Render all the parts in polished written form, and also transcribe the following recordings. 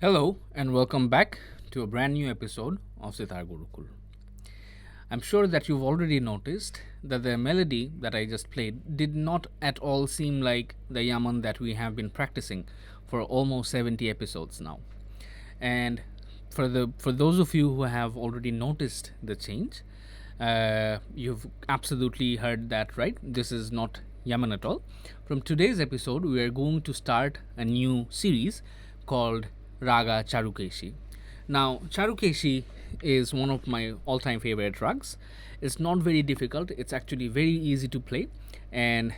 Hello, and welcome back to a brand new episode of Sitar Gurukul. I'm sure that you've already noticed that the melody that I just played did not at all seem like the Yaman that we have been practicing for almost 70 episodes now. And for those of you who have already noticed the change, you've absolutely heard that right. This is not Yaman at all. From today's episode, we are going to start a new series called Raga Charukeshi. Now, Charukeshi is one of my all time favorite rags. It's not very difficult, it's actually very easy to play, and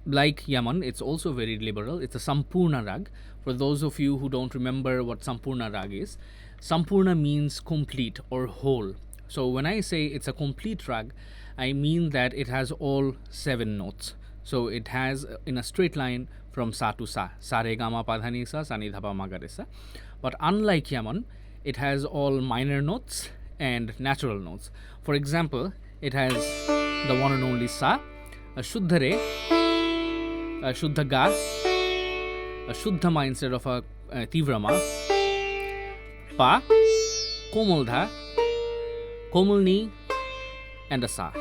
like Yaman, it's also very liberal. It's a Sampurna rag. For those of you who don't remember what Sampurna rag is, Sampurna means complete or whole. So when I say it's a complete rag, I mean that it has all 7 notes. So it has in a straight line from sa to sa, sa re ga ma pa dha ni sa, sa ni dha pa ma ga re sa. But unlike Yaman, it has all minor notes and natural notes. For example, it has the one and only sa, a shuddha re, a shuddha ga, a shuddha ma instead of a tivra ma, pa, komal dha, komal ni, and a sa.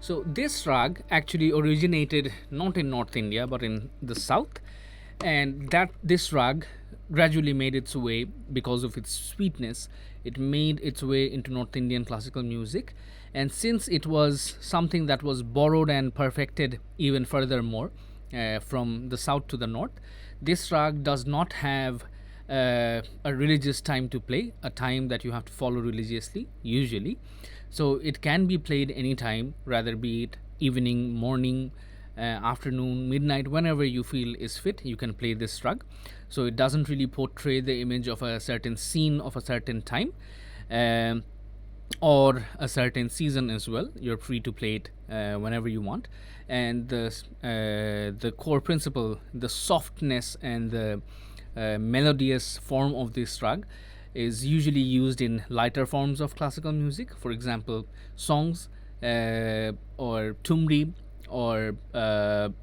So this rag actually originated not in North India but in the south, and that this rag gradually made its way because of its sweetness. It made its way into North Indian classical music, and since it was something that was borrowed and perfected even furthermore from the south to the north, this rag does not have a religious time to play, a time that you have to follow religiously usually. So it can be played anytime, rather be it evening, morning, afternoon, midnight, whenever you feel is fit, you can play this rag. So it doesn't really portray the image of a certain scene of a certain time, or a certain season as well. You're free to play it whenever you want. And the core principle, the softness and the melodious form of this rag is usually used in lighter forms of classical music, for example, songs or tumri, or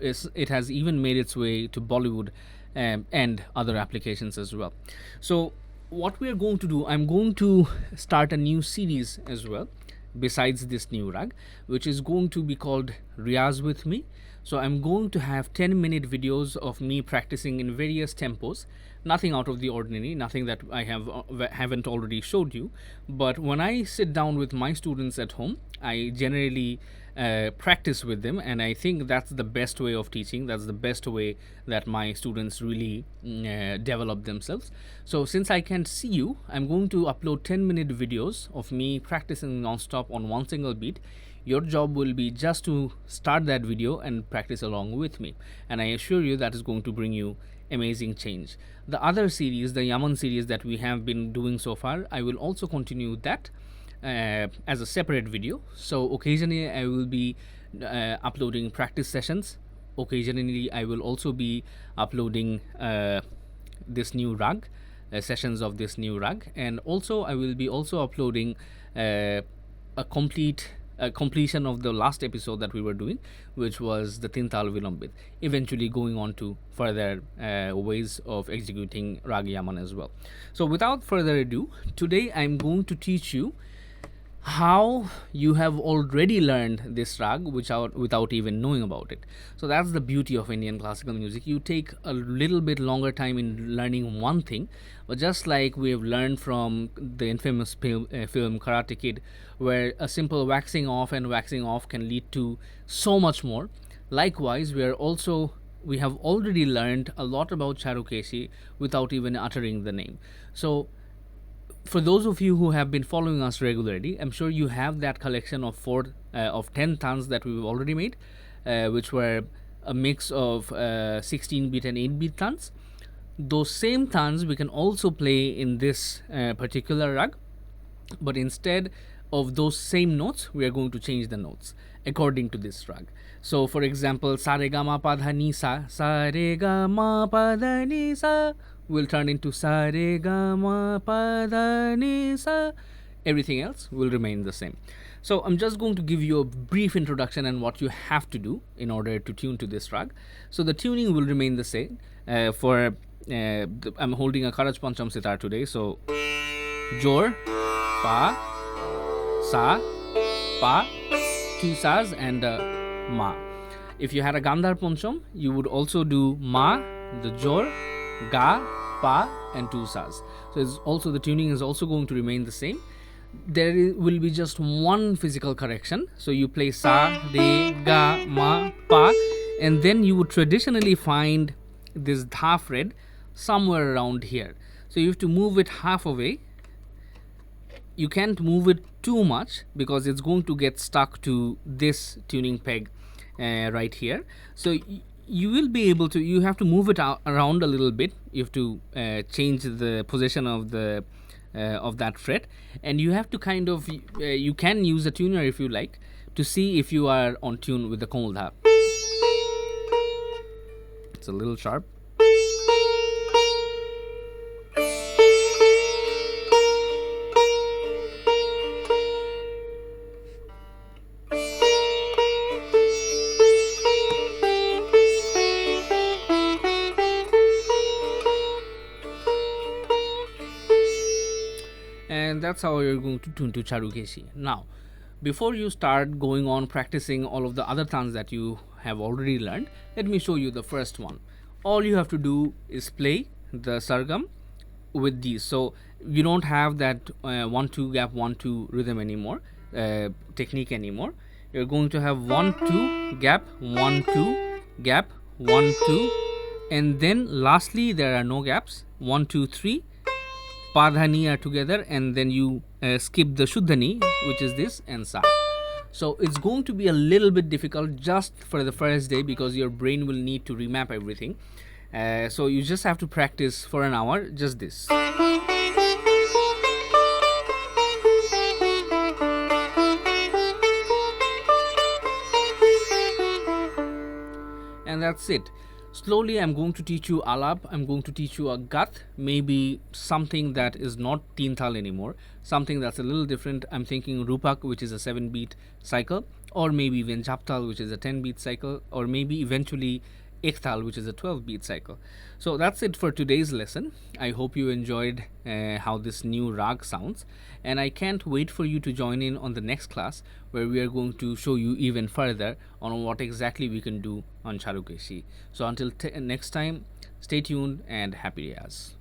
it has even made its way to Bollywood and other applications as well. So, what we are going to do, I'm going to start a new series as well besides this new rag, which is going to be called Riyaz with Me. So I'm going to have 10-minute videos of me practicing in various tempos, nothing out of the ordinary, nothing that I haven't already showed you. But when I sit down with my students at home, I generally practice with them, and I think that's the best way of teaching. That's the best way that my students really develop themselves. So since I can't see you, I'm going to upload 10-minute videos of me practicing non-stop on one single beat. Your job will be just to start that video and practice along with me, and I assure you that is going to bring you amazing change. The other series, the Yaman series that we have been doing so far, I will also continue that as a separate video. So occasionally I will be uploading practice sessions. Occasionally I will also be uploading this new rag, sessions of this new rag, and also I will be also uploading a complete completion of the last episode that we were doing, which was the Tintal Vilambit, eventually going on to further ways of executing Rag Yaman as well. So, without further ado, today I'm going to teach you how you have already learned this rag without even knowing about it. So that's the beauty of Indian classical music. You take a little bit longer time in learning one thing, but just like we have learned from the infamous film Karate Kid, where a simple waxing off and waxing off can lead to so much more. Likewise, we have already learned a lot about Charukeshi without even uttering the name. So for those of you who have been following us regularly, I'm sure you have that collection of 10 tons that we've already made, which were a mix of 16-beat and 8-beat tons. Those same tons we can also play in this particular rag, but instead of those same notes, we are going to change the notes according to this rag. So, for example, sa re ga ma pa dha ni sa re ga ma pa dha ni sa will turn into sa re ga ma pa dha ni sa. Everything else will remain the same. So I'm just going to give you a brief introduction and what you have to do in order to tune to this rag. So the tuning will remain the same. I'm holding a Karaj Pancham sitar today. So Jor, Pa, Sa, Pa, two Sas and Ma. If you had a Gandhar Pancham, you would also do Ma, the Jor, Ga, Pa and two Sas. So the tuning is also going to remain the same. There will be just one physical correction. So you play Sa, Re, Ga, Ma, Pa, and then you would traditionally find this Dha fret somewhere around here. So you have to move it half away. You can't move it too much because it's going to get stuck to this tuning peg right here. So you will be able to, you have to move it around a little bit. You have to change the position of that fret, and you have to kind of you can use a tuner if you like to see if you are on tune with the Komal Dha. It's a little sharp. And that's how you're going to tune to Charukeshi. Now, before you start going on practicing all of the other tons that you have already learned, let me show you the first one. All you have to do is play the sargam with these. So you don't have that 1-2 gap 1-2 rhythm anymore, technique anymore. You're going to have 1-2 gap 1-2 gap 1-2, and then lastly there are no gaps. 1-2-3 Padhani are together, and then you skip the Shuddhani, which is this, and Sa. So it's going to be a little bit difficult just for the first day because your brain will need to remap everything. So you just have to practice for an hour, just this. And that's it. Slowly I'm going to teach you alap, I'm going to teach you a gat, maybe something that is not teen tal anymore, something that's a little different. I'm thinking rupak, which is a 7-beat cycle, or maybe even japtal, which is a 10-beat cycle, or maybe eventually ektal, which is a 12-beat cycle. So that's it for today's lesson. I hope you enjoyed how this new rag sounds, and I can't wait for you to join in on the next class where we are going to show you even further on what exactly we can do on Charukeshi. So until next time, stay tuned and happy Riyaz.